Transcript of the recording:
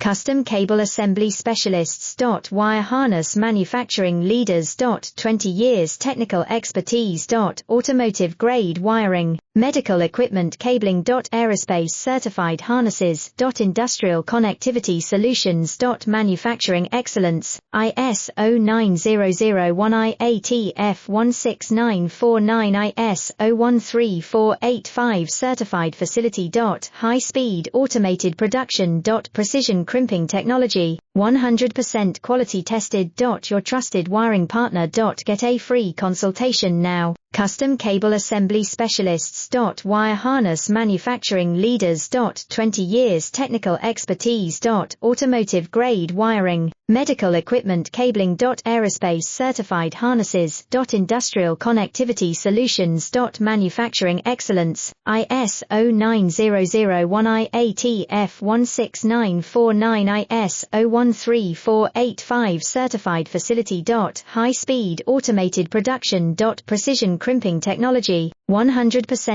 Custom Cable Assembly Specialists. Wire Harness Manufacturing Leaders. 20 years technical expertise. Automotive grade wiring, medical equipment cabling. Aerospace certified harnesses. Industrial connectivity solutions. Manufacturing excellence, ISO 9001I-ATF16949 ISO13485 certified facility. High speed automated production. Precision crimping technology, 100% quality tested. Your trusted wiring partner. Get a free consultation now. Custom Cable Assembly Specialists. Wire Harness Manufacturing Leaders. 20 years technical expertise. Automotive grade wiring, medical equipment cabling. Aerospace certified harnesses. Industrial connectivity solutions. Manufacturing excellence, ISO 9001I-ATF16949 ISO13485 certified facility. High speed automated production. Precision crimping technology, 100%